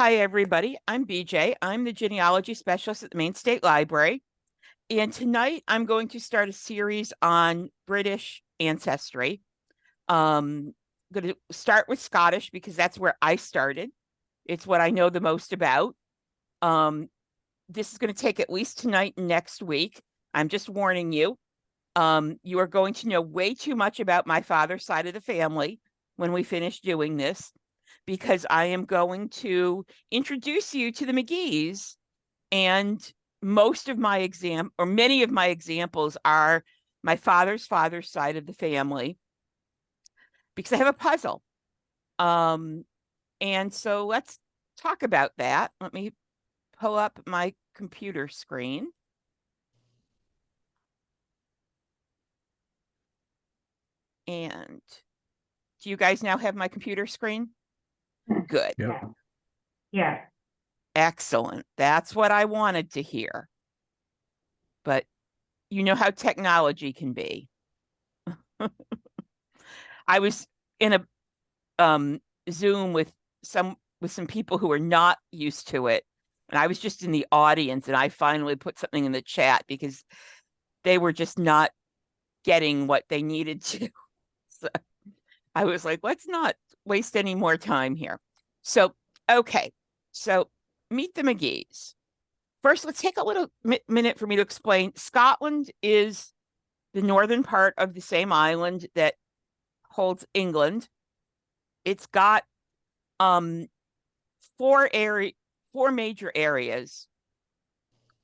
Hi, everybody. I'm BJ. I'm the genealogy specialist at the Maine State Library. And tonight I'm going to start a series on British ancestry. I'm going to start with Scottish because that's where I started. It's what I know the most about. Um, this is going to take at least tonight and next week. I'm just warning you. You are going to know way too much about my father's side of the family when we finish doing this, because I am going to introduce you to the McGees, and many of my examples are my father's side of the family, because I have a puzzle. Um, and so let's talk about that. Let me pull up my computer screen. And do you guys now have my computer screen? Good. Yeah. Yeah. Excellent. That's what I wanted to hear. But you know how technology can be. I was in a Zoom with some people who are not used to it, and I was just in the audience, and I finally put something in the chat because they were just not getting what they needed to. So I was like, let's not waste any more time here. So, okay. So meet the McGees. First, let's take a little minute for me to explain. Scotland is the northern part of the same island that holds England. It's got um four major areas.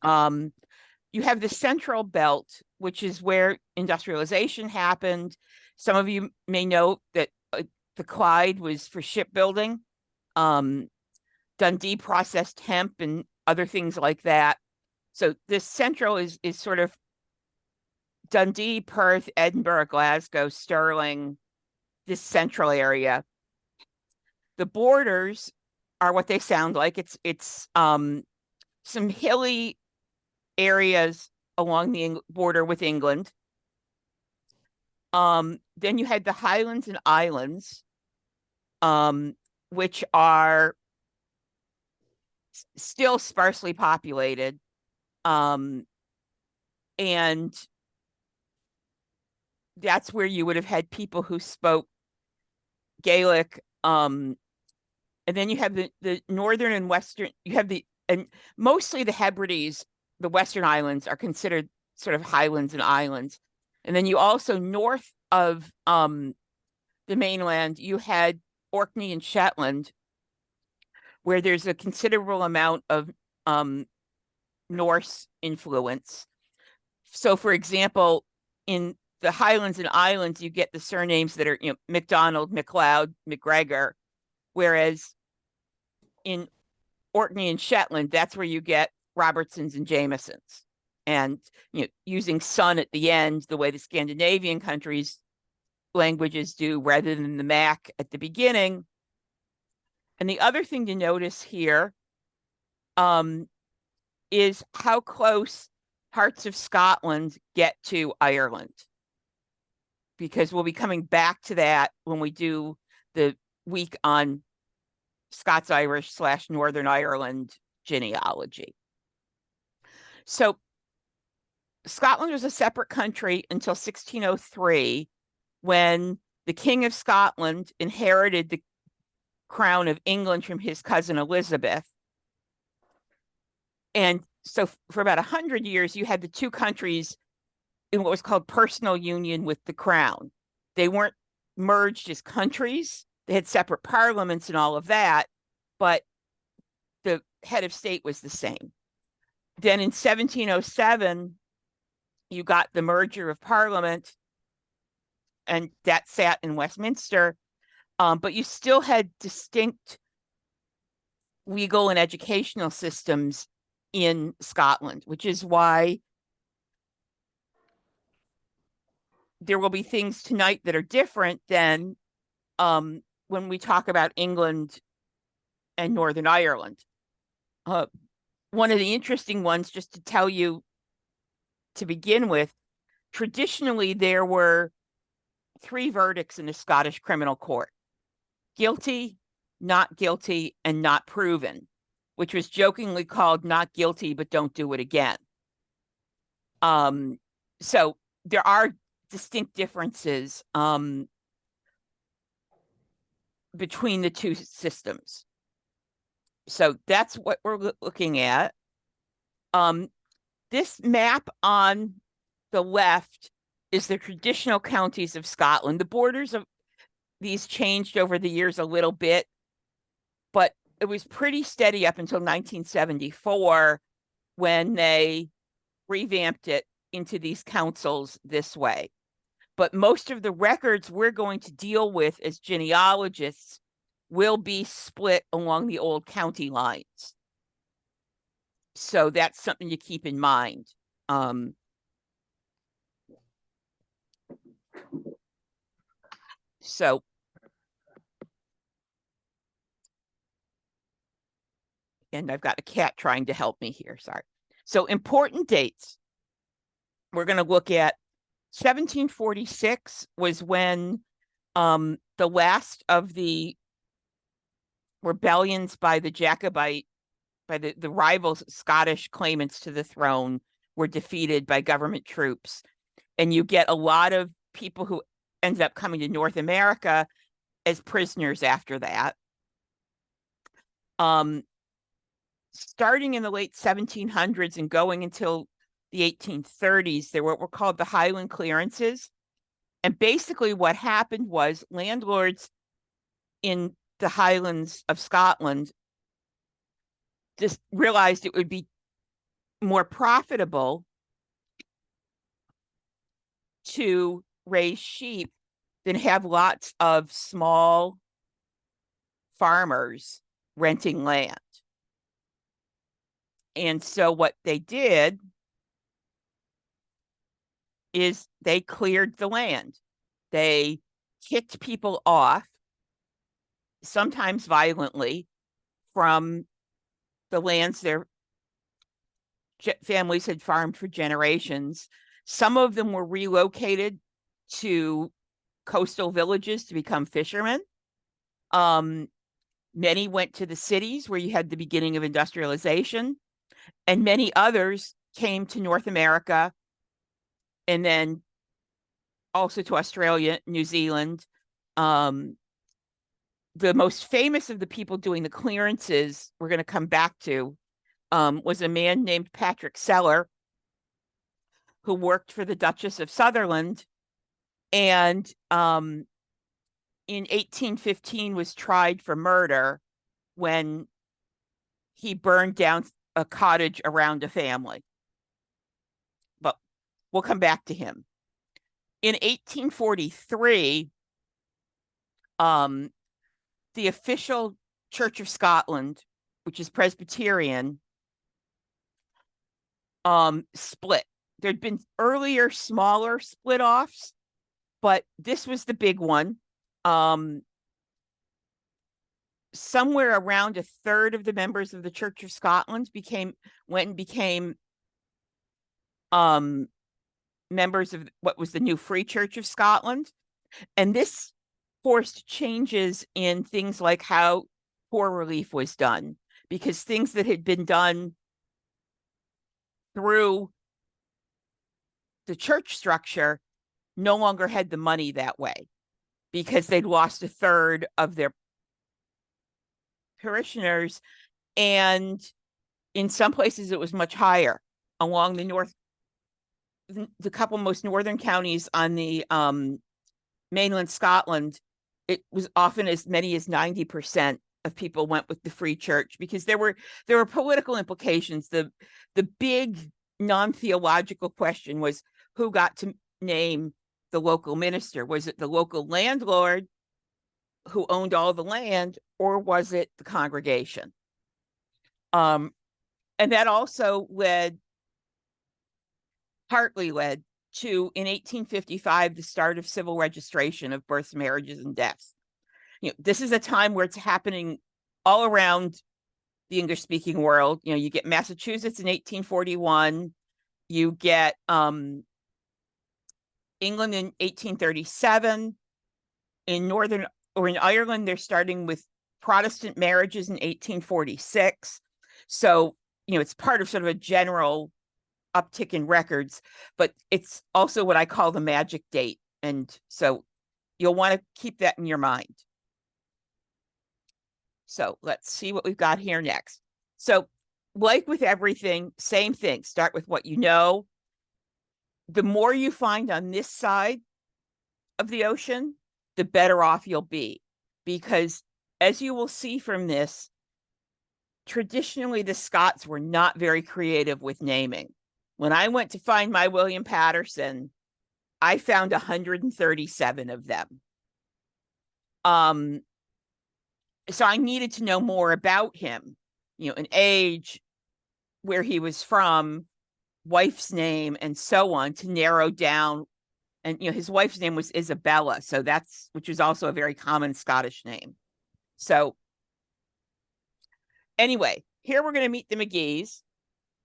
You have the central belt, which is where industrialization happened. Some of you may know that the Clyde was for shipbuilding. Dundee processed hemp and other things like that. So this central is sort of Dundee, Perth, Edinburgh, Glasgow, Stirling, this central area. The borders are what they sound like. It's some hilly areas along the border with England. Then you had the Highlands and Islands, which are still sparsely populated. And that's where you would have had people who spoke Gaelic. And then you have the northern and western, and mostly the Hebrides, the Western Islands, are considered sort of highlands and islands. And then you also, north of the mainland, you had Orkney and Shetland, where there's a considerable amount of Norse influence. So, for example, in the Highlands and Islands, you get the surnames that are, MacDonald, MacLeod, McGregor, whereas in Orkney and Shetland, that's where you get Robertsons and Jamesons. And using son at the end, the way the Scandinavian countries languages do, rather than the Mac at the beginning. And the other thing to notice here is how close parts of Scotland get to Ireland, because we'll be coming back to that when we do the week on Scots-Irish / Northern Ireland genealogy. So Scotland was a separate country until 1603, when the King of Scotland inherited the crown of England from his cousin Elizabeth. And so for about 100 years, you had the two countries in what was called personal union with the crown. They weren't merged as countries. They had separate parliaments and all of that, but the head of state was the same. Then in 1707, you got the merger of parliament, and that sat in Westminster. But you still had distinct legal and educational systems in Scotland, which is why there will be things tonight that are different than when we talk about England and Northern Ireland. One of the interesting ones, just to tell you to begin with, traditionally there were 3 verdicts in the Scottish criminal court: guilty, not guilty, and not proven, which was jokingly called not guilty, but don't do it again. So there are distinct differences between the two systems. So that's what we're looking at. This map on the left is the traditional counties of Scotland. The borders of these changed over the years a little bit, but it was pretty steady up until 1974 when they revamped it into these councils this way. But most of the records we're going to deal with as genealogists will be split along the old county lines. So that's something to keep in mind. So and I've got a cat trying to help me here, sorry. So important dates. We're going to look at 1746 was when the last of the rebellions by the the rival Scottish claimants to the throne were defeated by government troops. And you get a lot of people who ended up coming to North America as prisoners after that. Starting in the late 1700s and going until the 1830s, there were what were called the Highland clearances. And basically what happened was landlords in the Highlands of Scotland just realized it would be more profitable to raise sheep than have lots of small farmers renting land. And so what they did is they cleared the land. They kicked people off, sometimes violently, from the lands their families had farmed for generations. Some of them were relocated to coastal villages to become fishermen. Many went to the cities where you had the beginning of industrialization, and many others came to North America and then also to Australia, New Zealand. The most famous of the people doing the clearances we're going to come back to was a man named Patrick Seller, who worked for the Duchess of Sutherland, and in 1815 was tried for murder when he burned down a cottage around a family. But we'll come back to him. In 1843, the official Church of Scotland, which is Presbyterian, split. There'd been earlier smaller split offs, but this was the big one. Somewhere around a third of the members of the Church of Scotland became members of what was the new Free Church of Scotland. And this forced changes in things like how poor relief was done, because things that had been done through the church structure no longer had the money that way, because they'd lost a third of their parishioners. And in some places it was much higher. Along the couple most northern counties on the mainland Scotland, it was often as many as 90% of people went with the Free Church, because there were political implications. The big non-theological question was who got to name the local minister. Was it the local landlord who owned all the land, or was it the congregation? And that also partly led to, in 1855, the start of civil registration of births, marriages, and deaths. This is a time where it's happening all around the English-speaking world. You get Massachusetts in 1841. You get England in 1837. In Ireland, they're starting with Protestant marriages in 1846. So, it's part of sort of a general uptick in records, but it's also what I call the magic date. And so you'll want to keep that in your mind. So let's see what we've got here next. So, like with everything, same thing. Start with what you know. The more you find on this side of the ocean, the better off you'll be. Because as you will see from this, traditionally the Scots were not very creative with naming. When I went to find my William Patterson, I found 137 of them. So I needed to know more about him, an age, where he was from, wife's name, and so on, to narrow down. And his wife's name was Isabella, so which is also a very common Scottish name. So anyway, here we're going to meet the McGees.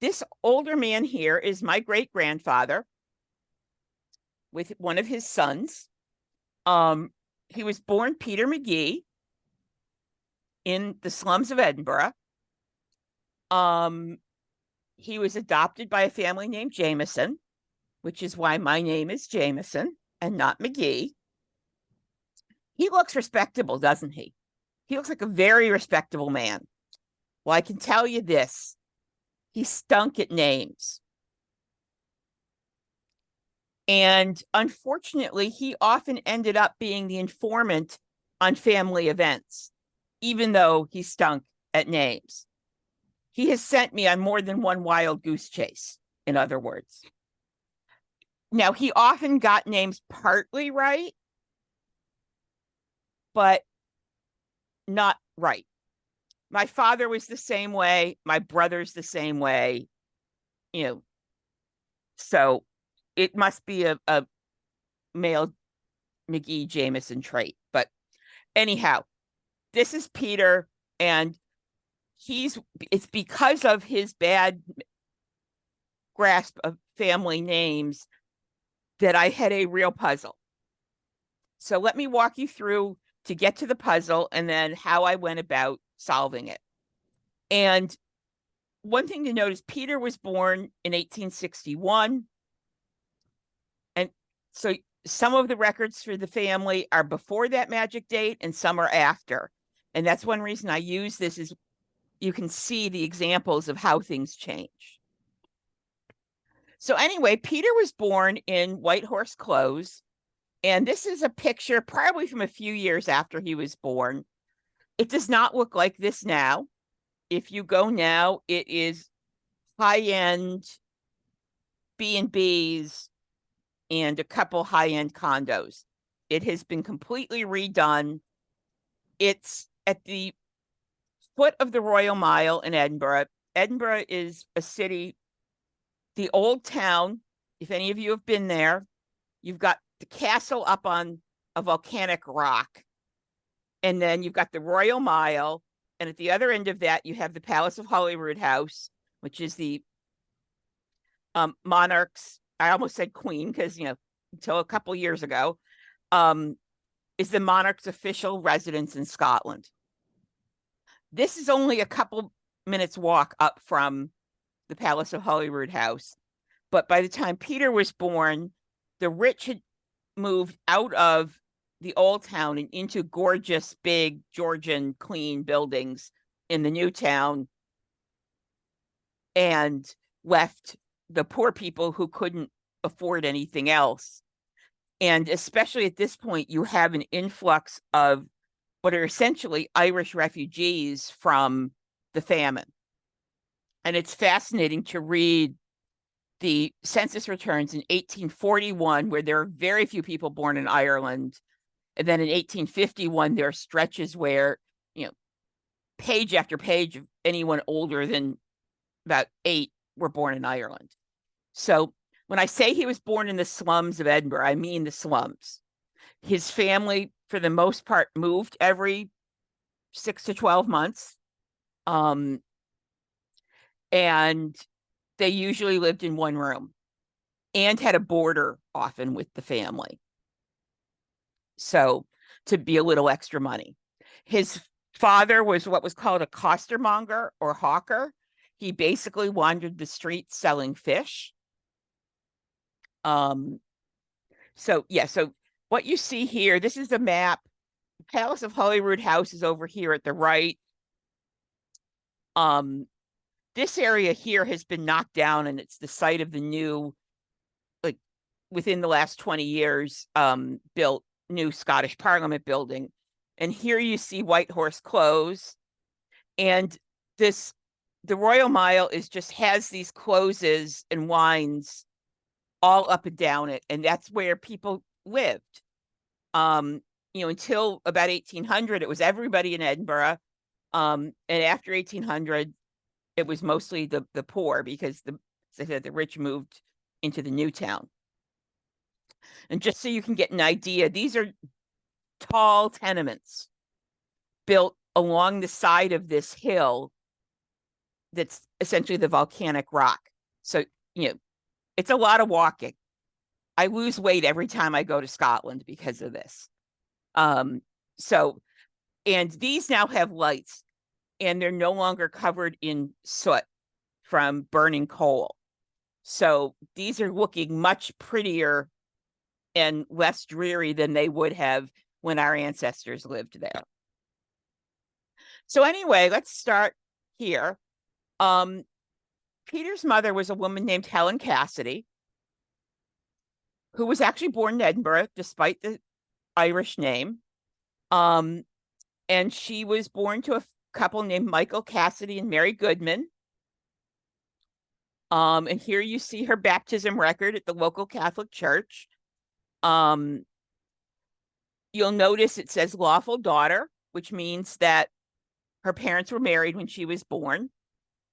This older man here is my great-grandfather with one of his sons. He was born Peter McGee in the slums of Edinburgh. He was adopted by a family named Jameson, which is why my name is Jameson and not McGee. He looks respectable, doesn't he? He looks like a very respectable man. Well, I can tell you this. He stunk at names. And unfortunately, he often ended up being the informant on family events, even though he stunk at names. He has sent me on more than one wild goose chase, in other words. Now, he often got names partly right, but not right. My father was the same way. My brother's the same way. So it must be a male McGee Jameson trait. But anyhow, this is Peter, and it's because of his bad grasp of family names that I had a real puzzle. So let me walk you through to get to the puzzle and then how I went about solving it. And one thing to note is Peter was born in 1861. And so some of the records for the family are before that magic date and some are after. And that's one reason I use this, is you can see the examples of how things change. So anyway, Peter was born in White Horse Close. And this is a picture probably from a few years after he was born. It does not look like this now. If you go now, it is high-end B&Bs and a couple high-end condos. It has been completely redone. It's at the foot of the Royal Mile in Edinburgh. Edinburgh is a city, the old town. If any of you have been there, you've got the castle up on a volcanic rock. And then you've got the Royal Mile. And at the other end of that, you have the Palace of Holyrood House, which is the monarch's, I almost said queen, because, until a couple years ago, is the monarch's official residence in Scotland. This is only a couple minutes walk up from the Palace of Holyrood House. But by the time Peter was born, the rich had moved out of the old town and into gorgeous, big, Georgian, clean buildings in the new town, and left the poor people who couldn't afford anything else. And especially at this point, you have an influx of what are essentially Irish refugees from the famine. And it's fascinating to read the census returns in 1841, where there are very few people born in Ireland. And then in 1851, there are stretches where, page after page of anyone older than about 8 were born in Ireland. So when I say he was born in the slums of Edinburgh, I mean the slums. His family, for the most part, moved every 6 to 12 months. And they usually lived in one room and had a boarder often with the family. So to be a little extra money. His father was what was called a costermonger or hawker. He basically wandered the streets selling fish. So what you see here, this is the map. The Palace of Holyrood House is over here at the right. This area here has been knocked down, and it's the site of the new, like within the last 20 years, built new Scottish Parliament building. And here you see White Horse Close. And the Royal Mile has these closes and wines all up and down it. And that's where people lived. Until about 1800, it was everybody in Edinburgh. And after 1800, it was mostly the poor, because as I said, the rich moved into the new town. And just so you can get an idea, these are tall tenements built along the side of this hill that's essentially the volcanic rock. So, it's a lot of walking. I lose weight every time I go to Scotland because of this. And these now have lights, and they're no longer covered in soot from burning coal. So these are looking much prettier and less dreary than they would have when our ancestors lived there. So anyway, let's start here. Peter's mother was a woman named Helen Cassidy, who was actually born in Edinburgh, despite the Irish name. And she was born to a couple named Michael Cassidy and Mary Goodman. And here you see her baptism record at the local Catholic church. You'll notice it says lawful daughter, which means that her parents were married when she was born.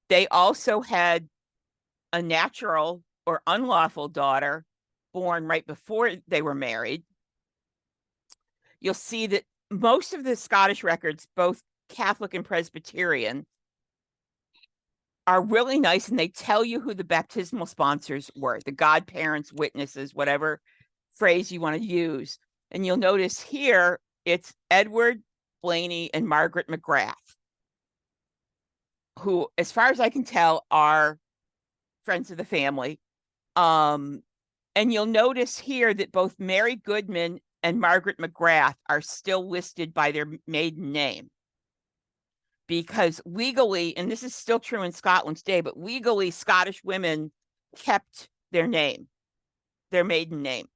They also had a natural or unlawful daughter born right before they were married. You'll see that most of the Scottish records, both Catholic and Presbyterian, are really nice, and they tell you who the baptismal sponsors were, the godparents, witnesses, whatever phrase you want to use. And you'll notice here it's Edward Blaney and Margaret McGrath, who, as far as I can tell, are friends of the family. And you'll notice here that both Mary Goodman and Margaret McGrath are still listed by their maiden name. Because legally, and this is still true in Scotland today, but legally, Scottish women kept their name, their maiden name.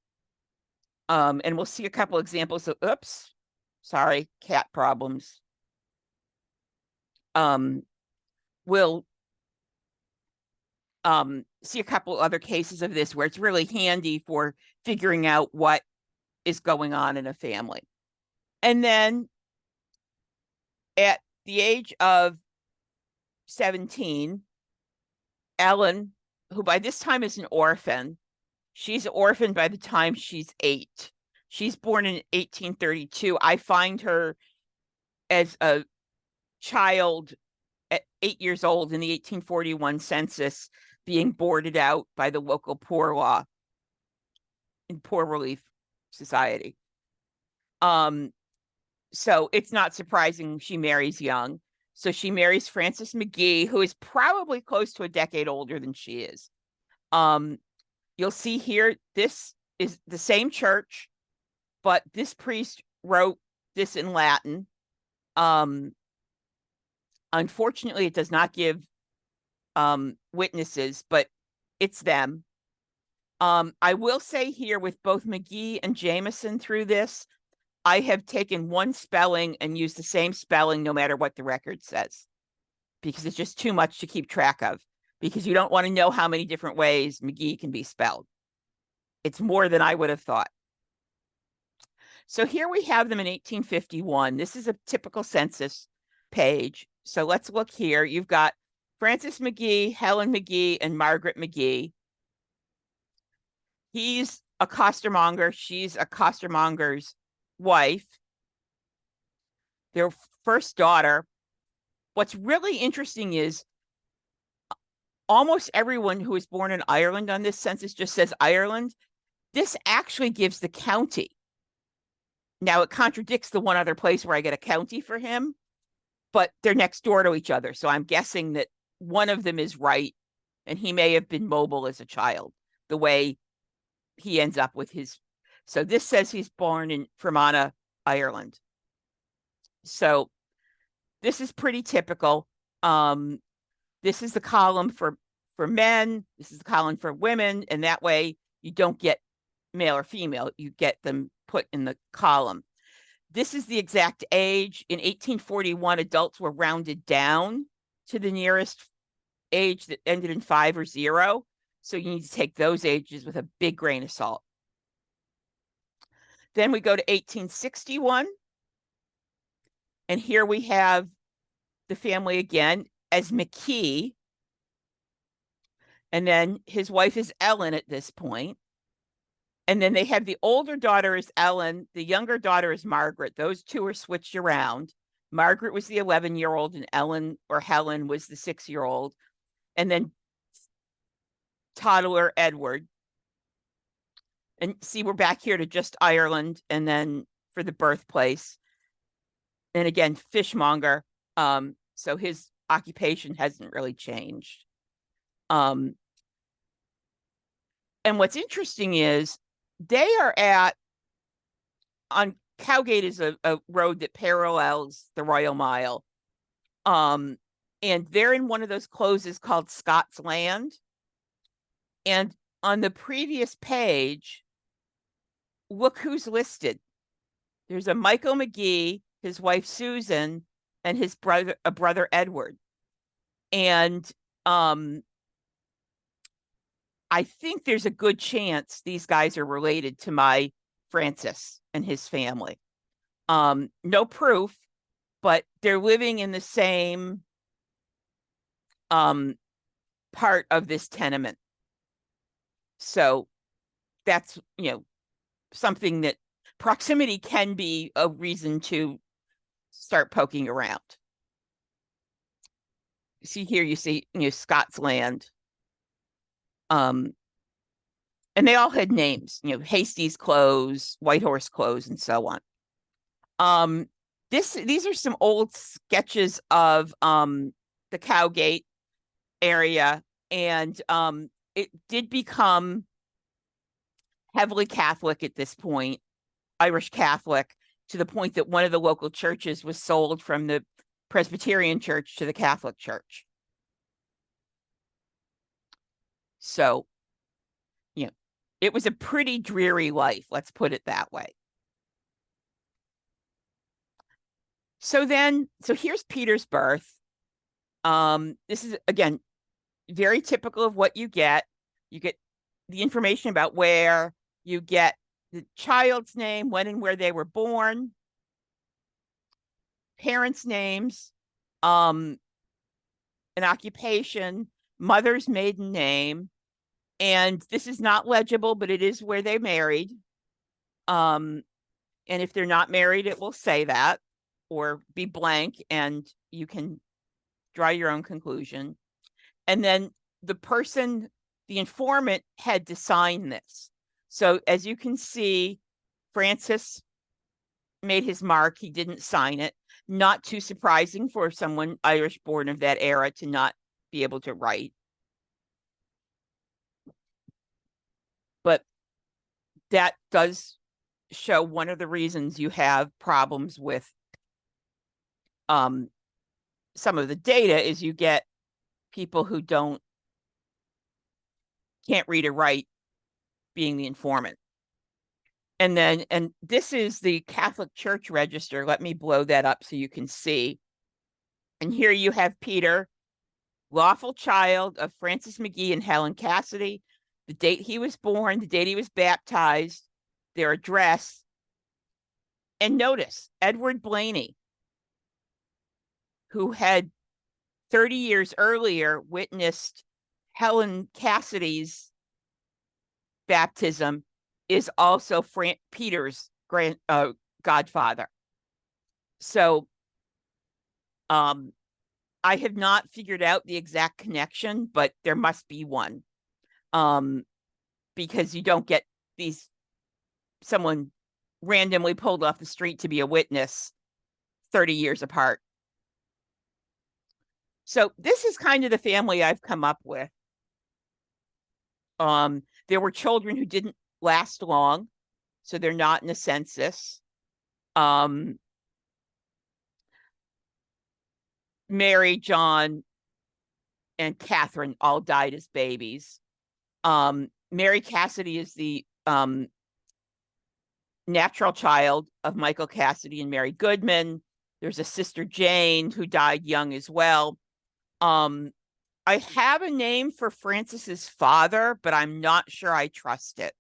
And we'll see a couple examples of, cat problems. We'll see a couple other cases of this where it's really handy for figuring out what is going on in a family. And then at the age of 17, Ellen, who by this time is an orphan, she's orphaned by the time she's 8. She's born in 1832. I find her as a child at 8 years old in the 1841 census, being boarded out by the local poor law in poor relief society. So it's not surprising she marries young. So she marries Francis McGee, who is probably close to a decade older than she is. You'll see here, this is the same church, but this priest wrote this in Latin. Unfortunately, it does not give witnesses, but it's them. I will say here, with both McGee and Jameson through this, I have taken one spelling and used the same spelling no matter what the record says, because it's just too much to keep track of, because you don't want to know how many different ways McGee can be spelled. It's more than I would have thought. So here we have them in 1851. This is a typical census page. So let's look here. You've got Francis McGee, Helen McGee, and Margaret McGee. He's a costermonger. She's a costermonger's wife. Their first daughter. What's really interesting is almost everyone who was born in Ireland on this census just says Ireland. This actually gives the county. Now, it contradicts the one other place where I get a county for him, but they're next door to each other. So I'm guessing that one of them is right, and he may have been mobile as a child, the way he ends up with his. So this says he's born in Fermanagh, Ireland. So this is pretty typical. This is the column for men. This is the column for women, and that way you don't get male or female. You get them put in the column. This is the exact age. In 1841, adults were rounded down to the nearest age that ended in 5 or 0. So you need to take those ages with a big grain of salt. Then we go to 1861. And here we have the family again as McKee. And then his wife is Ellen at this point. And then they have the older daughter is Ellen. The younger daughter is Margaret. Those two are switched around. Margaret was the 11-year-old and Ellen or Helen was the 6-year-old. And then toddler Edward. And see, we're back here to just Ireland. And then for the birthplace. And again, fishmonger. So his occupation hasn't really changed. And what's interesting is they are on Cowgate is a road that parallels the Royal Mile. And they're in one of those closes called Scott's Land. And on the previous page, look who's listed. There's a Michael McGee, his wife Susan, and his brother Edward. And I think there's a good chance these guys are related to my Francis and his family. No proof, but they're living in the same part of this tenement. So that's, something that proximity can be a reason to start poking around. See here, you see, Scott's Land. And they all had names, Hasty's Close, Whitehorse Close, and so on. These are some old sketches of the Cowgate area, and it did become heavily Catholic at this point, Irish Catholic, to the point that one of the local churches was sold from the Presbyterian Church to the Catholic Church. So, it was a pretty dreary life, let's put it that way. So here's Peter's birth. This is, again, very typical of what you get. You get the information about where, you get the child's name, when and where they were born, parents' names, an occupation, mother's maiden name, and this is not legible, but it is where they married. And if they're not married, it will say that, or be blank, and you can draw your own conclusion. And then the informant had to sign this. So as you can see, Francis made his mark. He didn't sign it. Not too surprising for someone Irish born of that era to not be able to write. But that does show one of the reasons you have problems with some of the data is you get people who can't read or write being the informant. And this is the Catholic Church Register. Let me blow that up so you can see. And here you have Peter, lawful child of Francis McGee and Helen Cassidy, the date he was born, the date he was baptized, their address. And notice, Edward Blaney, who had 30 years earlier witnessed Helen Cassidy's baptism, is also Peter's godfather. So I have not figured out the exact connection, but there must be one, because you don't get someone randomly pulled off the street to be a witness 30 years apart. So this is kind of the family I've come up with. There were children who didn't last long, so they're not in the census. Mary, John, and Catherine all died as babies. Mary Cassidy is the natural child of Michael Cassidy and Mary Goodman. There's a sister, Jane, who died young as well. I have a name for Francis's father, but I'm not sure I trust it.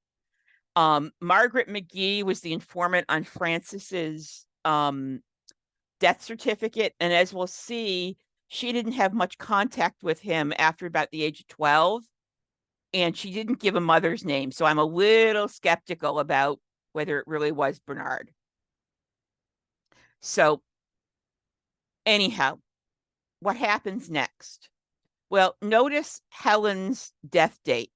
Margaret McGee was the informant on Francis's death certificate. And as we'll see, she didn't have much contact with him after about the age of 12. And she didn't give a mother's name. So I'm a little skeptical about whether it really was Bernard. So anyhow, what happens next? Well, notice Helen's death date.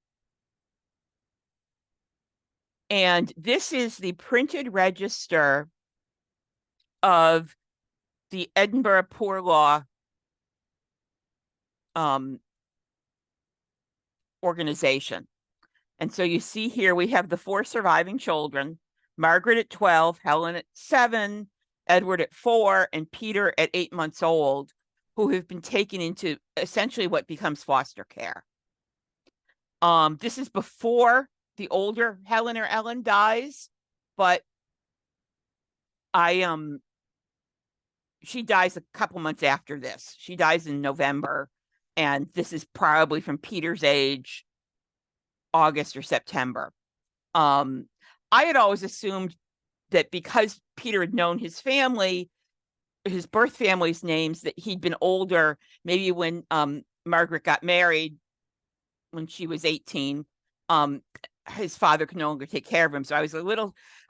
And this is the printed register of the Edinburgh Poor Law organization. And so you see here we have the 4 surviving children, Margaret at 12, Helen at 7, Edward at 4, and Peter at 8 months old, who have been taken into essentially what becomes foster care. This is before the older Helen or Ellen dies, but she dies a couple months after this. She dies in November, and this is probably from Peter's age, August or September. I had always assumed that because Peter had known his family, his birth family's names, that he'd been older, maybe when Margaret got married when she was 18, his father could no longer take care of him. So I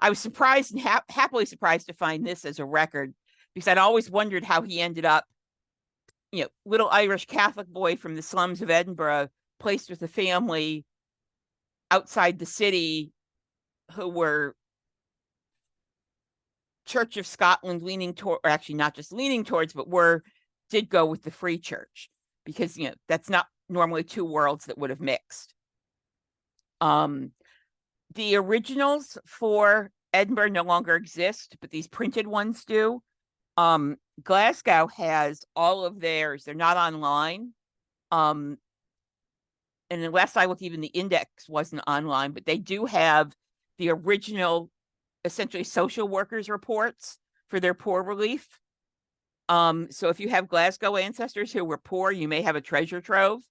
was surprised and happily surprised to find this as a record, because I'd always wondered how he ended up, little Irish Catholic boy from the slums of Edinburgh, placed with a family outside the city who were Church of Scotland leaning toward, or actually not just leaning towards, but did go with the Free Church, because that's not normally 2 worlds that would have mixed. The originals for Edinburgh no longer exist, but these printed ones do. Glasgow has all of theirs. They're not online. And unless I look, even the index wasn't online, but they do have the original, essentially social workers reports for their poor relief. So if you have Glasgow ancestors who were poor, you may have a treasure trove.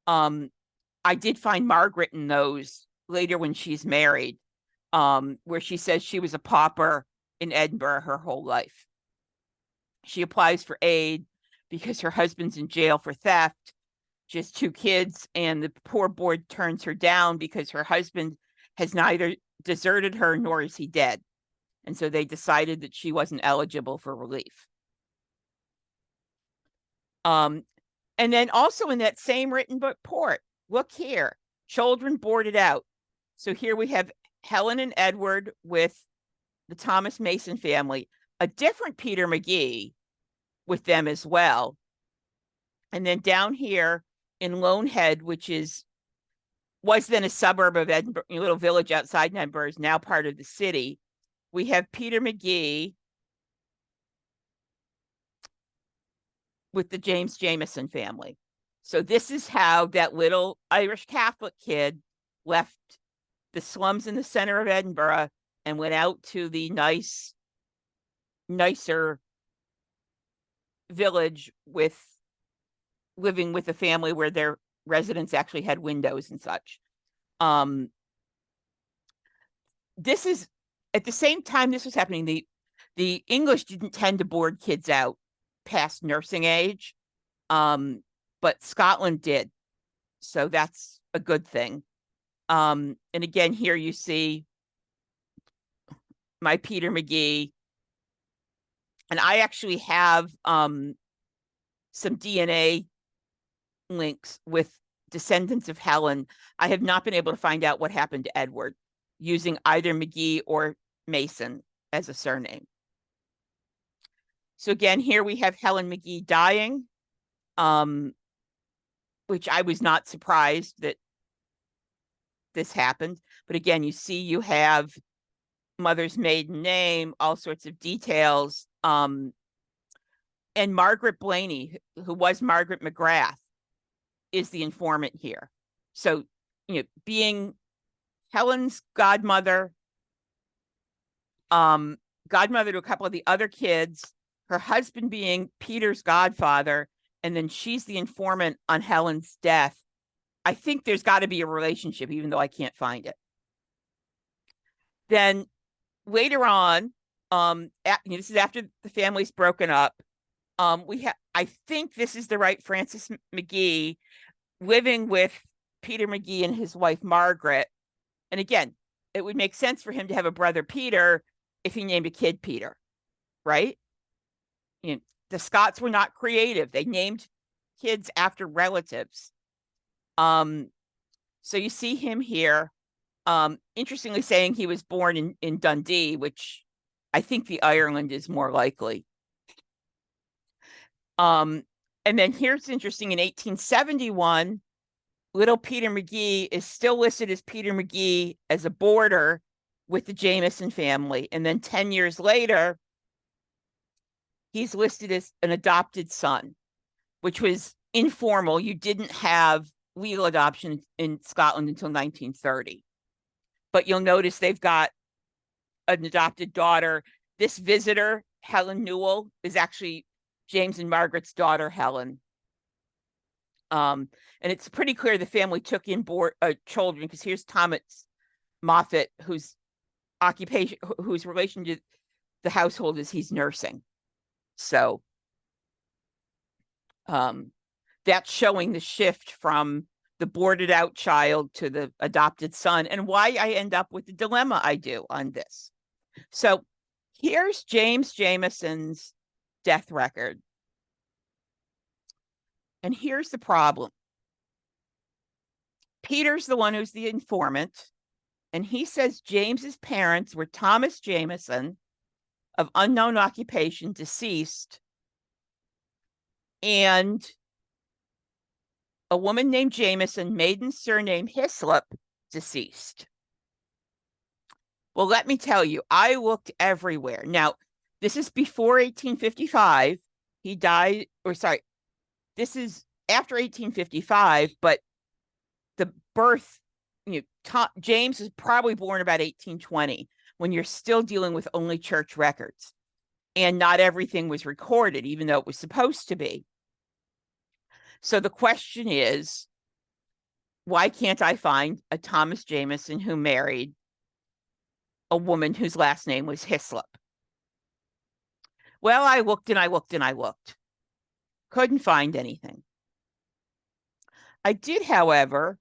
I did find Margaret in those later when she's married, where she says she was a pauper in Edinburgh her whole life. She applies for aid because her husband's in jail for theft. She has 2 kids, and the poor board turns her down because her husband has neither deserted her nor is he dead. And so they decided that she wasn't eligible for relief. And then also in that same written report, look here, children boarded out. So here we have Helen and Edward with the Thomas Mason family, a different Peter McGee with them as well. And then down here in Lonehead, which was then a suburb of Edinburgh, a little village outside Edinburgh, is now part of the city. We have Peter McGee with the James Jameson family. So this is how that little Irish Catholic kid left the slums in the center of Edinburgh and went out to the nicer village living with a family where their residents actually had windows and such. This is at the same time this was happening. The English didn't tend to board kids out past nursing age, but Scotland did. So that's a good thing. And again, here you see my Peter McGee. And I actually have some DNA links with descendants of Helen. I have not been able to find out what happened to Edward using either McGee or Mason as a surname. So again, here we have Helen McGee dying. which I was not surprised that this happened. But again, you have mother's maiden name, all sorts of details. And Margaret Blaney, who was Margaret McGrath, is the informant here. So, being Helen's godmother, godmother to a couple of the other kids, her husband being Peter's godfather, and then she's the informant on Helen's death. I think there's got to be a relationship, even though I can't find it. Then later on, this is after the family's broken up. I think this is the right Francis McGee living with Peter McGee and his wife Margaret. And again, it would make sense for him to have a brother Peter if he named a kid Peter, right? The Scots were not creative. They named kids after relatives. So you see him here, interestingly saying he was born in Dundee, which I think the Ireland is more likely. And then here's interesting, in 1871, little Peter McGee is still listed as Peter McGee as a boarder with the Jameson family. And then 10 years later, he's listed as an adopted son, which was informal. You didn't have legal adoption in Scotland until 1930. But you'll notice they've got an adopted daughter. This visitor, Helen Newell, is actually James and Margaret's daughter, Helen. And it's pretty clear the family took in children, because here's Thomas Moffat, whose relation to the household is he's nursing. So that's showing the shift from the boarded out child to the adopted son, and why I end up with the dilemma I do on this. So here's James Jameson's death record. And here's the problem. Peter's the one who's the informant, and he says James's parents were Thomas Jameson, of unknown occupation, deceased, and a woman named Jameson, maiden surname Hislop, deceased. Well, let me tell you, I looked everywhere. Now, this is before 1855. He died, this is after 1855, but the birth, James is probably born about 1820, when you're still dealing with only church records. And not everything was recorded, even though it was supposed to be. So the question is, why can't I find a Thomas Jameson who married a woman whose last name was Hislop? Well, I looked and I looked and I looked. Couldn't find anything. I did, however,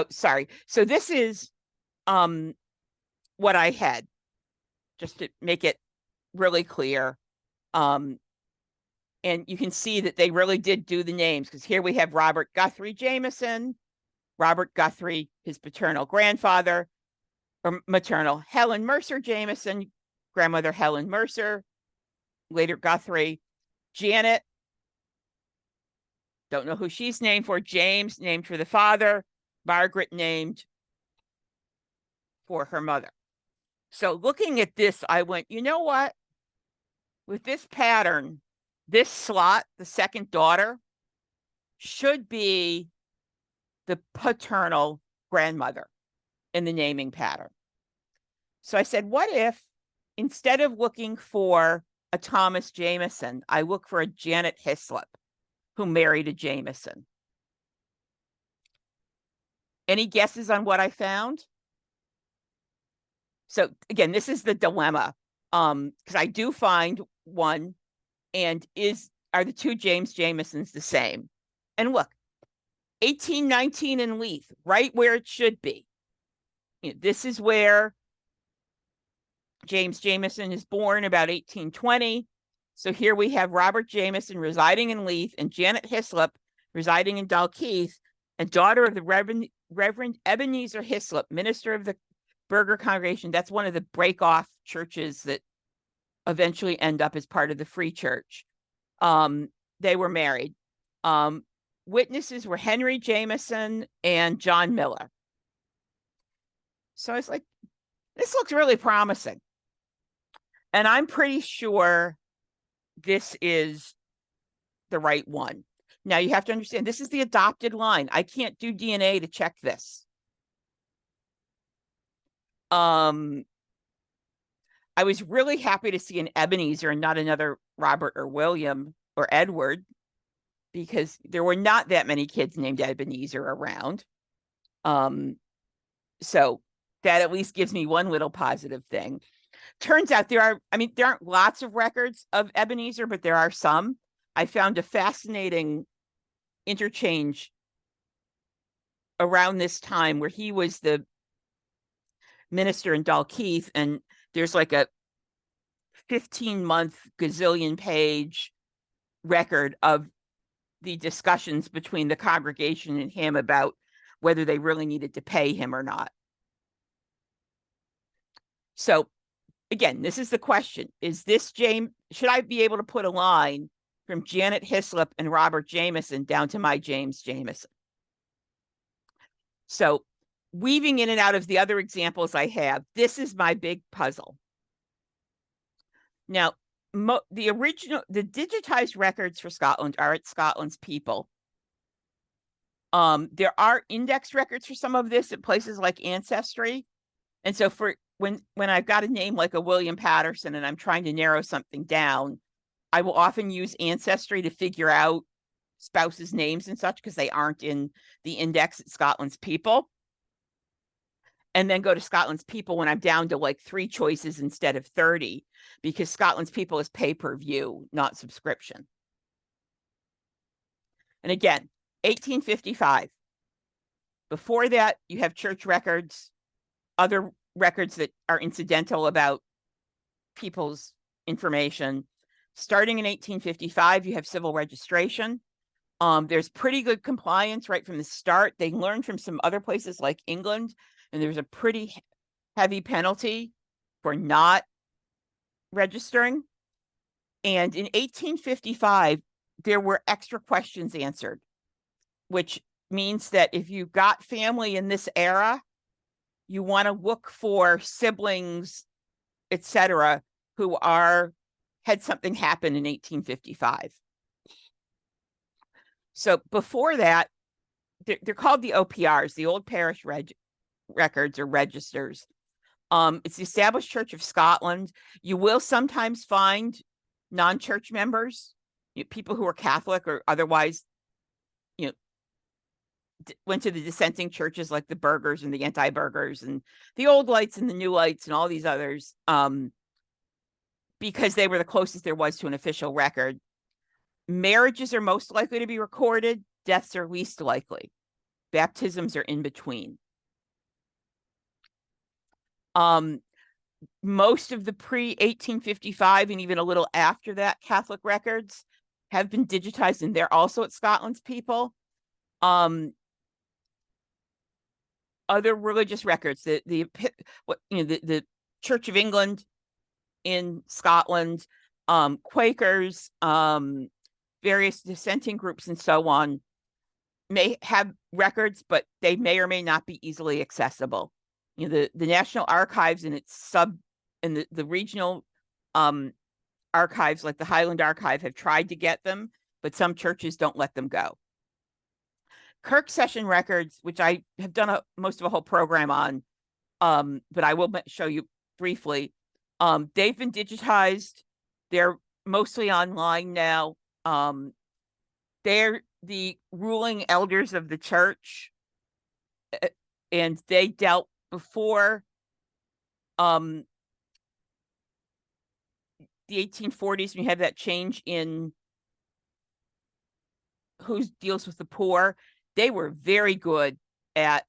so this is what I had, just to make it really clear. And you can see that they really did do the names, because here we have Robert Guthrie Jameson, Robert Guthrie, his paternal grandfather, or maternal, Helen Mercer Jameson, grandmother Helen Mercer, later Guthrie, Janet, don't know who she's named for, James named for the father, Margaret named for her mother. So looking at this, I went, you know what? With this pattern, this slot, the second daughter, should be the paternal grandmother in the naming pattern. So I said, what if instead of looking for a Thomas Jameson, I look for a Janet Hislop, who married a Jameson? Any guesses on what I found? So again, this is the dilemma, because I do find one, and are the two James Jamesons the same? And look, 1819 in Leith, right where it should be. This is where James Jameson is born, about 1820. So here we have Robert Jameson residing in Leith and Janet Hislop residing in Dalkeith, and daughter of the Reverend Ebenezer Hislop, minister of the Burger Congregation. That's one of the break-off churches that eventually end up as part of the Free Church. They were married. Witnesses were Henry Jameson and John Miller. So I was like, this looks really promising. And I'm pretty sure this is the right one. Now you have to understand, this is the adopted line. I can't do DNA to check this. I was really happy to see an Ebenezer and not another Robert or William or Edward, because there were not that many kids named Ebenezer around. So that at least gives me one little positive thing. Turns out there aren't lots of records of Ebenezer, but there are some. I found a fascinating interchange around this time where he was the minister in Dalkeith, and there's like a 15-month gazillion page record of the discussions between the congregation and him about whether they really needed to pay him or not. So again, this is the question. Is this James? Should I be able to put a line from Janet Hislop and Robert Jameson down to my James Jameson? So weaving in and out of the other examples I have, this is my big puzzle. Now, the digitized records for Scotland are at Scotland's People. There are index records for some of this at places like Ancestry. And so for when I've got a name like a William Patterson and I'm trying to narrow something down, I will often use Ancestry to figure out spouses' names and such, because they aren't in the index at Scotland's People. And then go to Scotland's People when I'm down to like 3 choices instead of 30, because Scotland's People is pay-per-view, not subscription. And again, 1855. Before that, you have church records, other records that are incidental about people's information. Starting in 1855, you have civil registration. There's pretty good compliance right from the start. They learned from some other places like England, and there's a pretty heavy penalty for not registering. And in 1855, there were extra questions answered, which means that if you've got family in this era, you want to look for siblings, etc., who had something happen in 1855. So before that, they're called the OPRs, the Old Parish Records or Registers. It's the Established Church of Scotland. You will sometimes find non-church members, people who are Catholic or otherwise, went to the dissenting churches like the Burgers and the Anti-Burgers and the Old Lights and the New Lights and all these others, because they were the closest there was to an official record. Marriages are most likely to be recorded. Deaths are least likely. Baptisms are in between. Most of the pre-1855 and even a little after that Catholic records have been digitized, and they're also at Scotland's People. Other religious records, the Church of England in Scotland, Quakers, various dissenting groups and so on may have records, but they may or may not be easily accessible. The National Archives and the regional archives like the Highland Archive have tried to get them, but some churches don't let them go. Kirk session records, which I have done most of a whole program on, but I will show you briefly. They've been digitized. They're mostly online now. They're the ruling elders of the church, and they dealt before the 1840s, when you have that change in who deals with the poor. They were very good at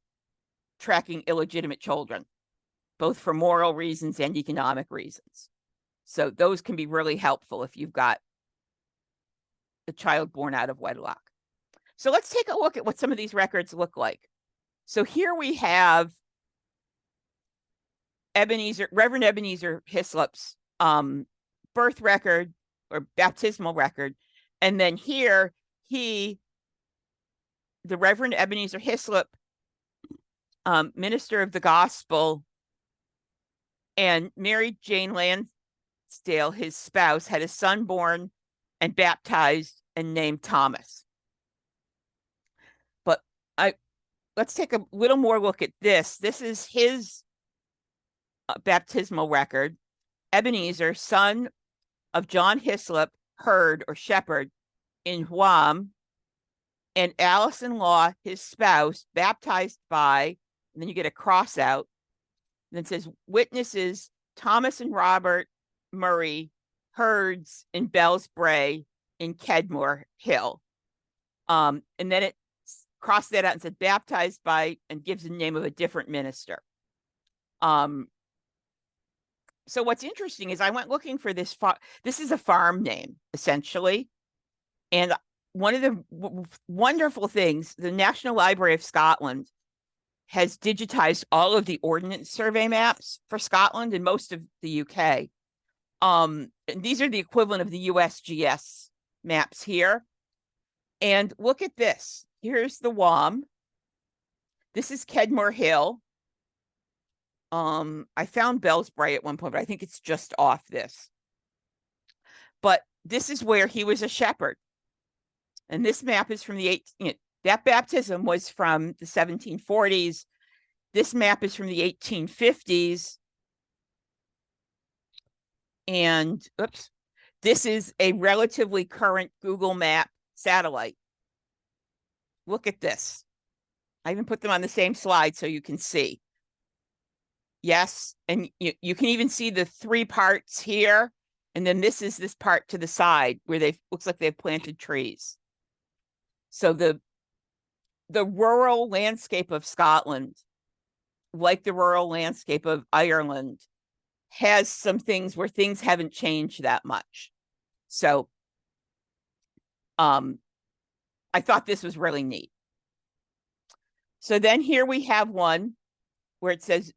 tracking illegitimate children, both for moral reasons and economic reasons. So those can be really helpful if you've got a child born out of wedlock. So let's take a look at what some of these records look like. So here we have Reverend Ebenezer Hislop's birth record or baptismal record. And then here the Reverend Ebenezer Hislop, minister of the gospel, and Mary Jane Lansdale, his spouse, had a son born and baptized and named Thomas. But let's take a little more look at this. This is his baptismal record. Ebenezer, son of John Hislop, herd or shepherd in Huam, and Allison Law, his spouse, baptized by, and then you get a cross out, and then it says witnesses Thomas and Robert Murray, herds in Bells Bray in Kedmore Hill. And then it crossed that out and said baptized by, and gives the name of a different minister. So what's interesting is I went looking for this. This is a farm name, essentially. And one of the wonderful things, the National Library of Scotland has digitized all of the Ordnance Survey maps for Scotland and most of the UK. And these are the equivalent of the USGS maps here. And look at this. Here's the WAM. This is Kedmore Hill. I found Bellsbray at one point, but I think it's just off this. But this is where he was a shepherd. And this map is from the that baptism was from the 1740s. This map is from the 1850s. And this is a relatively current Google Map satellite. Look at this. I even put them on the same slide so you can see. Yes, and you can even see the three parts here. And then this is this part to the side where looks like they've planted trees. So the rural landscape of Scotland, like the rural landscape of Ireland, has some things where things haven't changed that much. So I thought this was really neat. So then here we have one where it says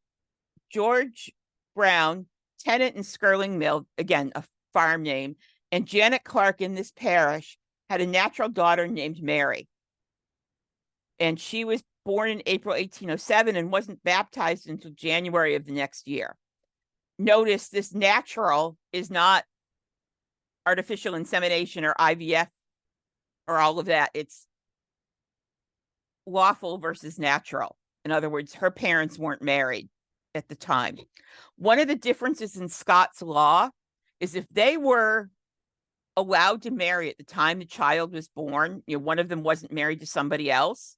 George Brown, tenant in Skirling Mill, again, a farm name, and Janet Clark in this parish had a natural daughter named Mary. And she was born in April 1807 and wasn't baptized until January of the next year. Notice this natural is not artificial insemination or IVF or all of that. It's lawful versus natural. In other words, her parents weren't married at the time. One of the differences in Scots law is if they were allowed to marry at the time the child was born, one of them wasn't married to somebody else,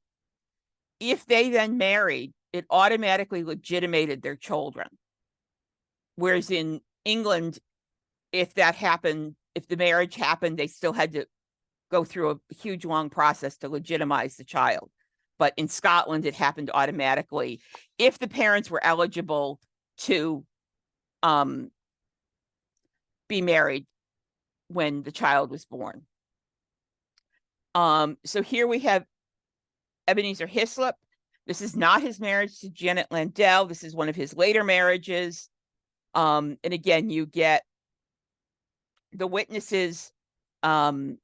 if they then married, it automatically legitimated their children. Whereas in England, if that happened, if the marriage happened, they still had to go through a huge, long process to legitimize the child. But in Scotland, it happened automatically if the parents were eligible to be married when the child was born. So here we have Ebenezer Hislop. This is not his marriage to Janet Landell. This is one of his later marriages. And again, you get the witnesses and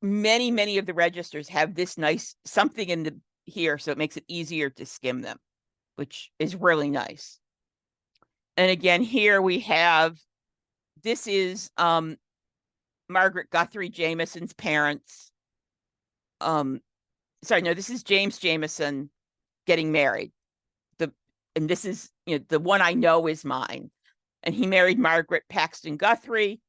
many of the registers have this nice something in here, so it makes it easier to skim them, which is really nice. And again, here we have, this is Margaret Guthrie Jameson's parents. This is James Jameson getting married. And this is, the one I know is mine. And he married Margaret Paxton Guthrie.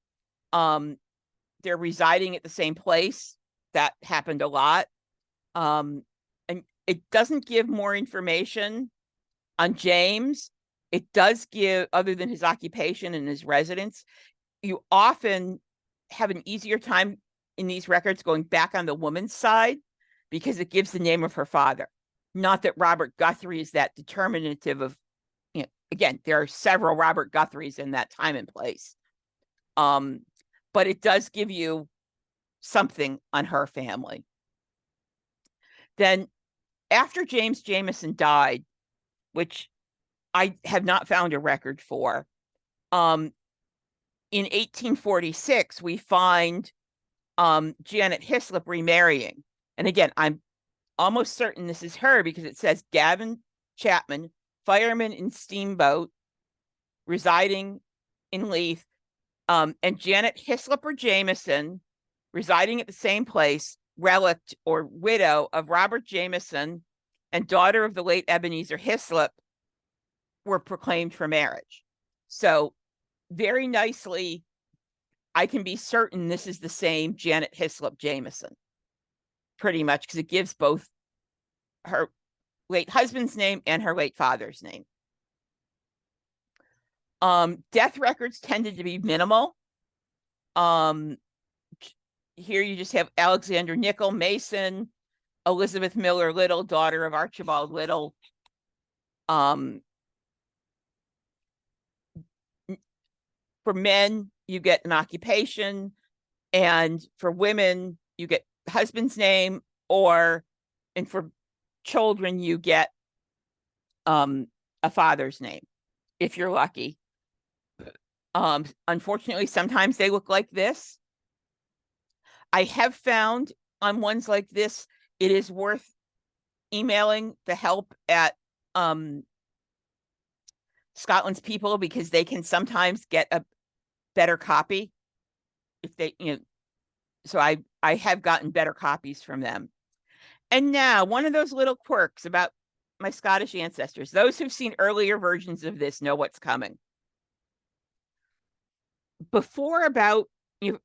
They're residing at the same place. That happened a lot. And it doesn't give more information on James. It does give, other than his occupation and his residence, you often have an easier time in these records going back on the woman's side because it gives the name of her father. Not that Robert Guthrie is that determinative of, again, there are several Robert Guthries in that time and place. But it does give you something on her family. Then after James Jameson died, which I have not found a record for, in 1846, we find Janet Hislop remarrying. And again, I'm almost certain this is her because it says Gavin Chapman, fireman in steamboat, residing in Leith, and Janet Hislop or Jameson, residing at the same place, relict or widow of Robert Jameson and daughter of the late Ebenezer Hislop, were proclaimed for marriage. So very nicely, I can be certain this is the same Janet Hislop Jameson, pretty much, because it gives both her late husband's name and her late father's name. Death records tended to be minimal. Here you just have Alexander Nickel Mason, Elizabeth Miller Little, daughter of Archibald Little. For men, you get an occupation, and for women, you get husband's name, and for children, you get a father's name, if you're lucky. Unfortunately, sometimes they look like this. I have found on ones like this, it is worth emailing the help at Scotland's People, because they can sometimes get a better copy if they, so I have gotten better copies from them. And now, one of those little quirks about my Scottish ancestors. Those who've seen earlier versions of this know what's coming. Before about,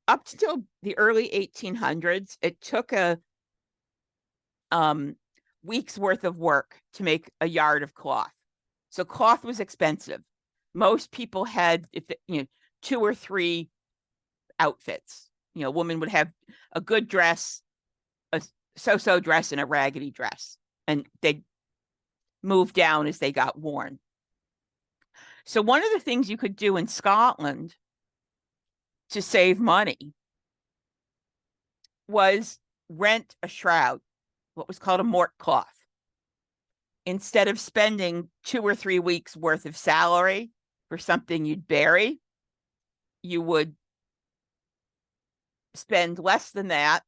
up till the early 1800s, it took a week's worth of work to make a yard of cloth. So cloth was expensive. Most people had, 2 or 3 outfits. A woman would have a good dress, a so-so dress, and a raggedy dress, and they'd move down as they got worn. So one of the things you could do in Scotland to save money was rent a shroud, what was called a mort cloth. Instead of spending 2 or 3 weeks worth of salary for something you'd bury, you would spend less than that.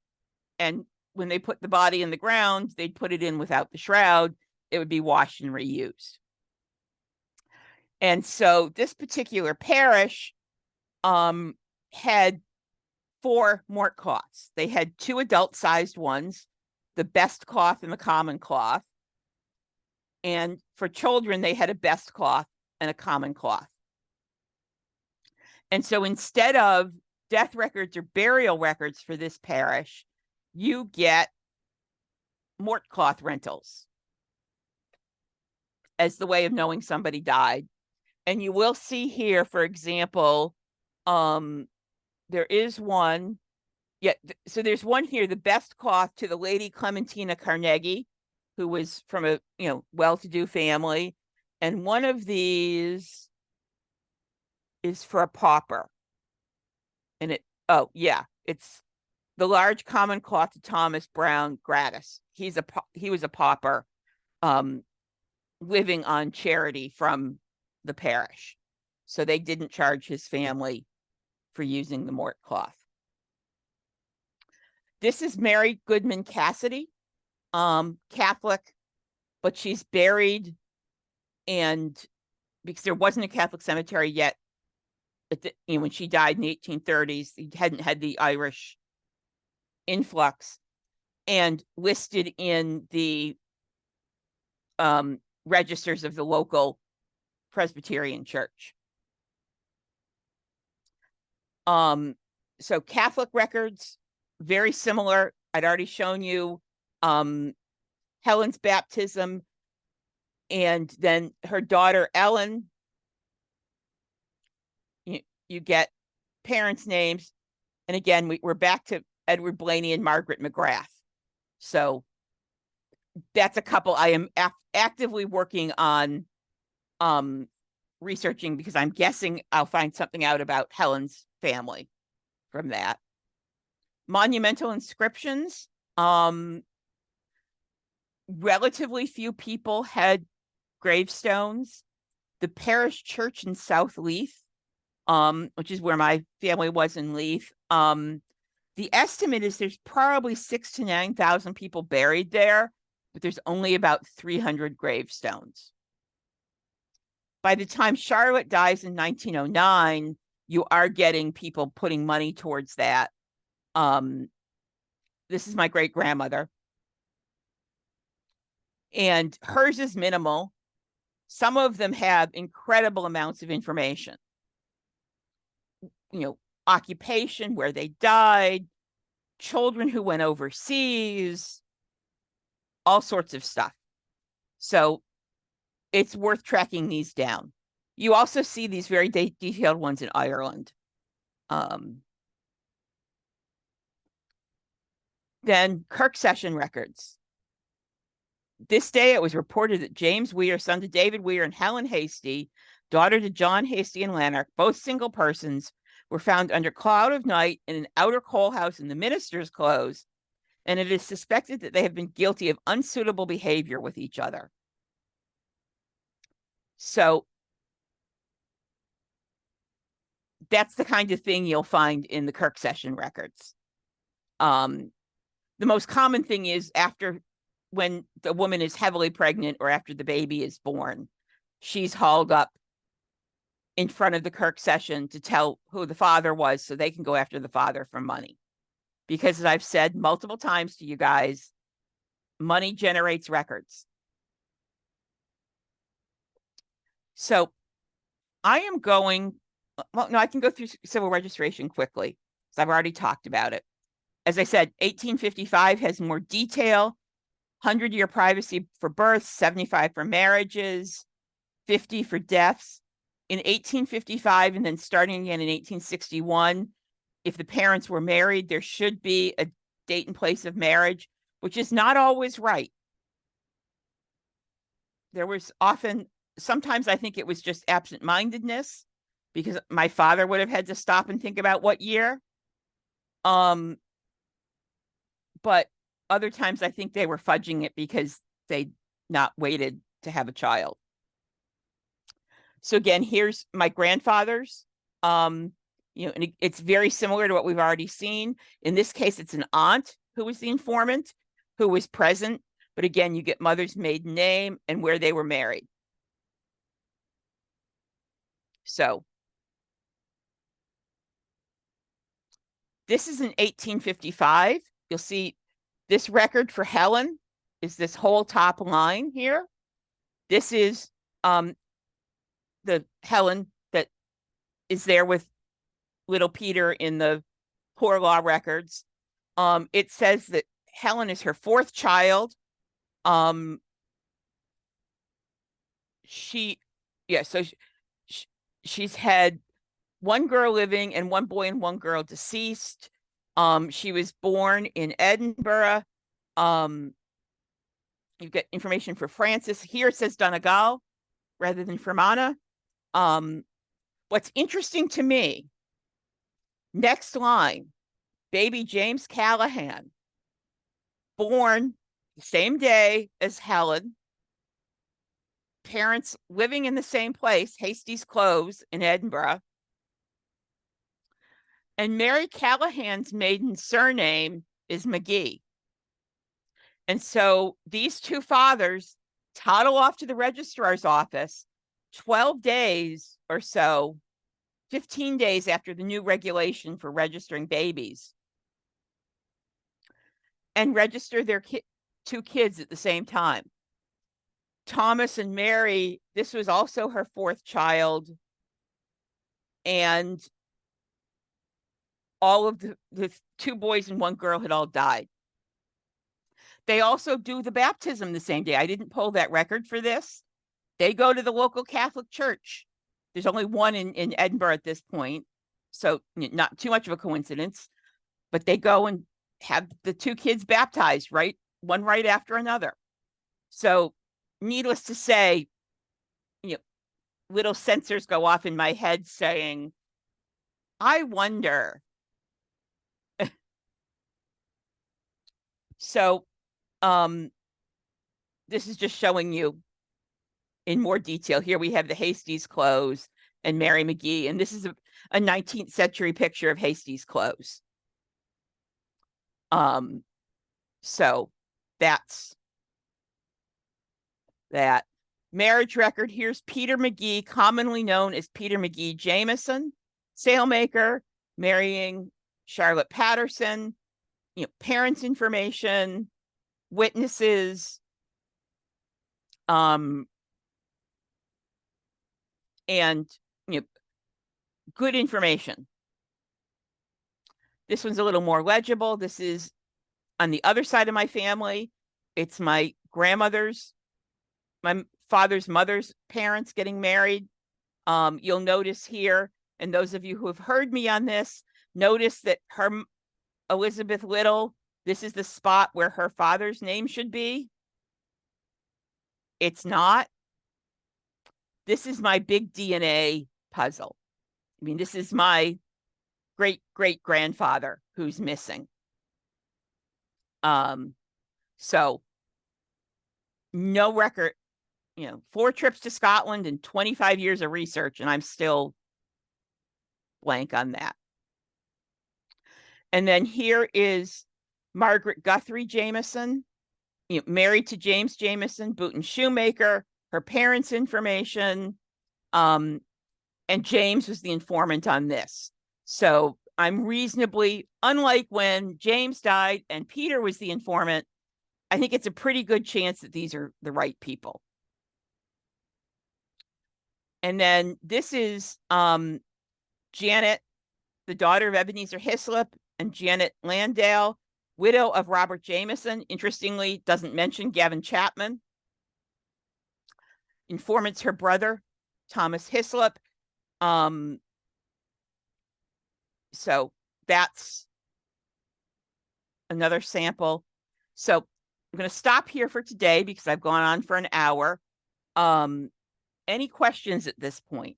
And when they put the body in the ground, they'd put it in without the shroud. It would be washed and reused. And so this particular parish had 4 mort cloths. They had 2 adult-sized ones, the best cloth and the common cloth. And for children, they had a best cloth and a common cloth. And so instead of death records or burial records for this parish, you get mort cloth rentals as the way of knowing somebody died. And you will see here, for example, there is one. Yeah, so there's one here, the best cloth to the Lady Clementina Carnegie, who was from a well-to-do family. And one of these is for a pauper. And it's the large common cloth to Thomas Brown gratis. He was a pauper, living on charity from the parish. So they didn't charge his family for using the mort cloth. This is Mary Goodman Cassidy, Catholic, but she's buried, and because there wasn't a Catholic cemetery yet, when she died in the 1830s, he hadn't had the Irish influx, and listed in the registers of the local Presbyterian church. So Catholic records, very similar. I'd already shown you Helen's baptism, and then her daughter Ellen. You get parents' names, and again, we're back to Edward Blaney and Margaret McGrath. So that's a couple I am actively working on researching, because I'm guessing I'll find something out about Helen's family from that. Monumental inscriptions. Relatively few people had gravestones. The parish church in South Leith which is where my family was in Leith. The estimate is there's probably 6,000 to 9,000 people buried there, but there's only about 300 gravestones. By the time Charlotte dies in 1909, you are getting people putting money towards that. This is my great grandmother, and hers is minimal. Some of them have incredible amounts of information. Occupation, where they died, children who went overseas, all sorts of stuff. So it's worth tracking these down. You also see these very detailed ones in Ireland. Then Kirk session records. This day, it was reported that James Weir, son to David Weir and Helen Hasty, daughter to John Hasty and Lanark, both single persons, were found under cloud of night in an outer coal house in the minister's close, and it is suspected that they have been guilty of unsuitable behavior with each other. So that's the kind of thing you'll find in the Kirk session records. The most common thing is when the woman is heavily pregnant or after the baby is born, she's hauled up in front of the Kirk session to tell who the father was so they can go after the father for money. Because as I've said multiple times to you guys, money generates records. So I am going, I can go through civil registration quickly because I've already talked about it. As I said, 1855 has more detail, 100-year privacy for births, 75 for marriages, 50 for deaths. In 1855 and then starting again in 1861, if the parents were married, there should be a date and place of marriage, which is not always right. There was sometimes I think it was just absent-mindedness because my father would have had to stop and think about what year. But other times I think they were fudging it because they not waited to have a child. So again, here's my grandfather's. And it's very similar to what we've already seen. In this case, it's an aunt who was the informant, who was present. But again, you get mother's maiden name and where they were married. So this is in 1855. You'll see this record for Helen is this whole top line here. This is the Helen that is there with little Peter in the poor law records. It says that Helen is her fourth child. She's had one girl living and one boy and one girl deceased. She was born in Edinburgh. You get information for Francis. Here it says Donegal rather than Fermanagh. What's interesting to me, next line, baby James Callahan, born the same day as Helen, parents living in the same place, Hasty's Close in Edinburgh. And Mary Callahan's maiden surname is McGee. And so these two fathers toddle off to the registrar's office 12 days or so, 15 days after the new regulation for registering babies, and register their two kids at the same time. Thomas and Mary, this was also her fourth child, and all of the two boys and one girl had all died. They also do the baptism the same day. I didn't pull that record for this. They go to the local Catholic church. There's only one in Edinburgh at this point, so not too much of a coincidence, but they go and have the two kids baptized, one right after another. So needless to say, little sensors go off in my head saying, I wonder. So this is just showing you in more detail. Here we have the Hasty's Close and Mary McGee. And this is a 19th century picture of Hasties clothes. So that's that. Marriage record. Here's Peter McGee, commonly known as Peter McGee Jameson, sailmaker, marrying Charlotte Patterson. Parents' information, witnesses, and good information. This one's a little more legible. This is on the other side of my family. It's my grandmother's, my father's mother's parents getting married. You'll notice here, and those of you who have heard me on this, notice that her Elizabeth Little, this is the spot where her father's name should be. It's not. This is my big DNA puzzle. I mean, this is my great-great-grandfather who's missing. So no record, 4 trips to Scotland and 25 years of research, and I'm still blank on that. And then here is Margaret Guthrie Jameson, married to James Jameson, boot and shoemaker, her parents' information, and James was the informant on this. So I'm reasonably, unlike when James died and Peter was the informant, I think it's a pretty good chance that these are the right people. And then this is Janet, the daughter of Ebenezer Hislop, and Janet Landale, widow of Robert Jameson. Interestingly, doesn't mention Gavin Chapman. Informant's her brother, Thomas Hislop. So that's another sample. So I'm going to stop here for today because I've gone on for an hour. Any questions at this point?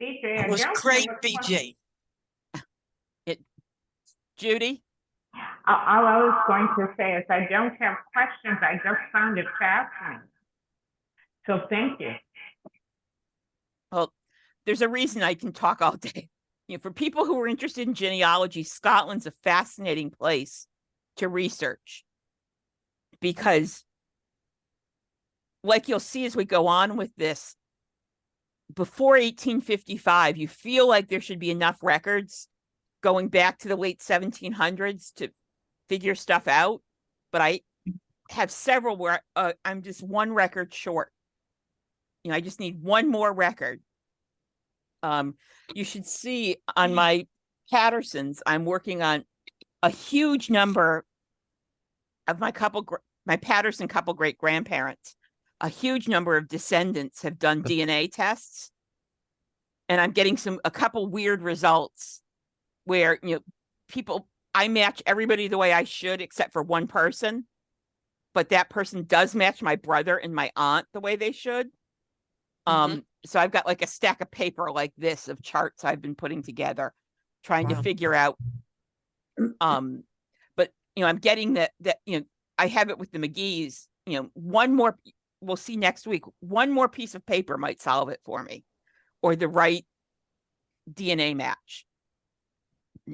BJ, that was great, BJ. Judy? All I was going to say is I don't have questions. I just found it fascinating. So thank you. Well, there's a reason I can talk all day. For people who are interested in genealogy, Scotland's a fascinating place to research because, like you'll see as we go on with this, before 1855, you feel like there should be enough records going back to the late 1700s to figure stuff out. But I have several where I'm just one record short. I just need one more record. You should see on my Pattersons, I'm working on a huge number of my Patterson couple great grandparents. A huge number of descendants have done DNA tests, and I'm getting a couple weird results where I match everybody the way I should except for one person, but that person does match my brother and my aunt the way they should. So I've got like a stack of paper like this of charts I've been putting together, trying to figure out. But I'm getting that I have it with the McGees. One more, we'll see next week. One more piece of paper might solve it for me, or the right DNA match.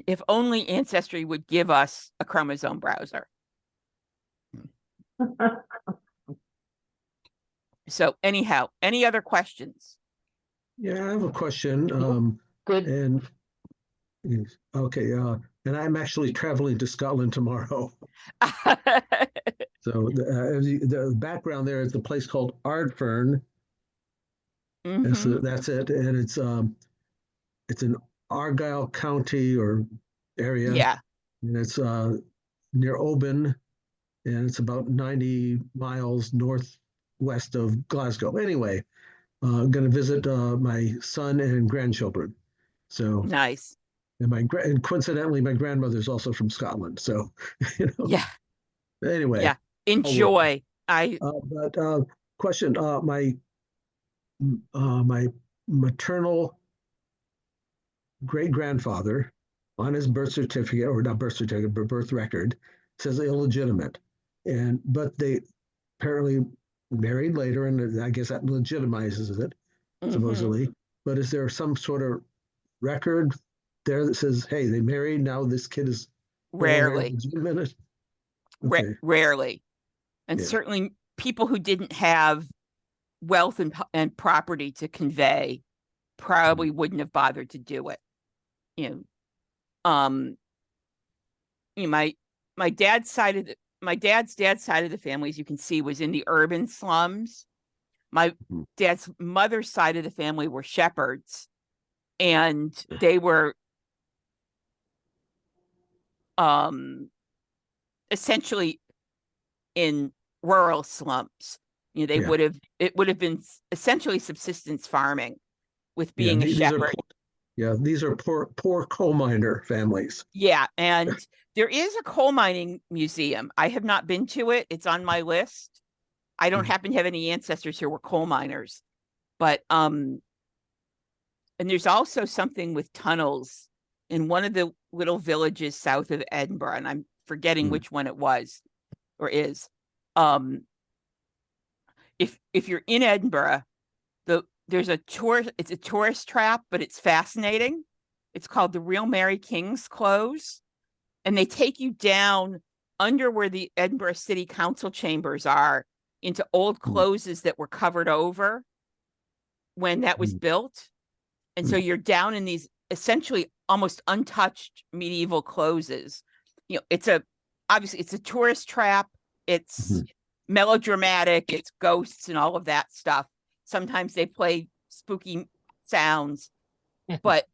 If only Ancestry would give us a chromosome browser. So anyhow, any other questions? Yeah, I have a question. Good. And okay, and I'm actually traveling to Scotland tomorrow. So the background there is the place called Ardfern. And so that's it, and it's in Argyll County or area. Yeah. And it's near Oban, and it's about 90 miles northwest of Glasgow. Anyway, I'm going to visit my son and grandchildren. So nice. And coincidentally, my grandmother's also from Scotland. So, Yeah. Anyway. Yeah. Enjoy. But question: my maternal great grandfather on his birth certificate, or not birth certificate, but birth record, says illegitimate. But they apparently married later, and I guess that legitimizes it, Hmm. supposedly. But is there some sort of record there that says, hey, they married, now this kid is no longer Rarely, illegitimate? Okay. rarely. And Yeah. certainly people who didn't have wealth and property to convey probably wouldn't have bothered to do it. You um, my dad's side of my dad's side of the family, as you can see, was in the urban slums. My Mhm. dad's mother's side of the family were shepherds, and they were um essentially in rural slums. They Yeah. would have it would have been essentially subsistence farming with Yeah. being a These are shepherd. these are poor coal miner families. Yeah, and there is a coal mining museum. I have not been to it. It's on my list. I don't Mhm. happen to have any ancestors who were coal miners, but and there's also something with tunnels in one of the little villages south of Edinburgh, and I'm forgetting Mhm. which one it was or is. Um, if you're in Edinburgh, there's a tour. It's a tourist trap, but it's fascinating. It's called the Real Mary King's Close, and they take you down under where the Edinburgh City Council chambers are into old Mhm. closes that were covered over when that was Mhm. built. And so Mhm. you're down in these essentially almost untouched medieval closes. It's a obviously it's a tourist trap. It's Mhm. melodramatic, it's ghosts and all of that stuff. Sometimes they play spooky sounds, but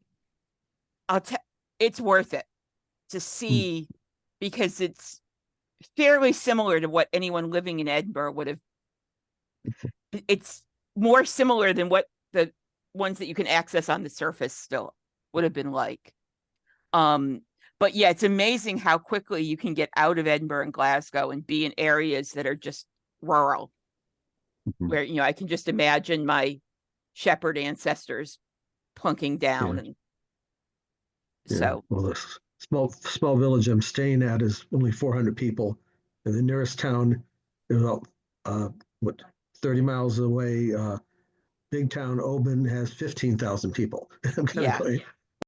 I'll tell it's worth it to Mhm. see because it's fairly similar to what anyone living in Edinburgh would have. It's more similar than what the ones that you can access on the surface still would have been like. Um, but yeah, it's amazing how quickly you can get out of Edinburgh and Glasgow and be in areas that are just rural, Mhm. where I can just imagine my shepherd ancestors plunking down, Yeah. and Yeah. so Well, this small village I'm staying at is only 400 people, and the nearest town is about uh, what 30 miles away. Big town Oban has 15,000 people. I'm kind of yeah, going,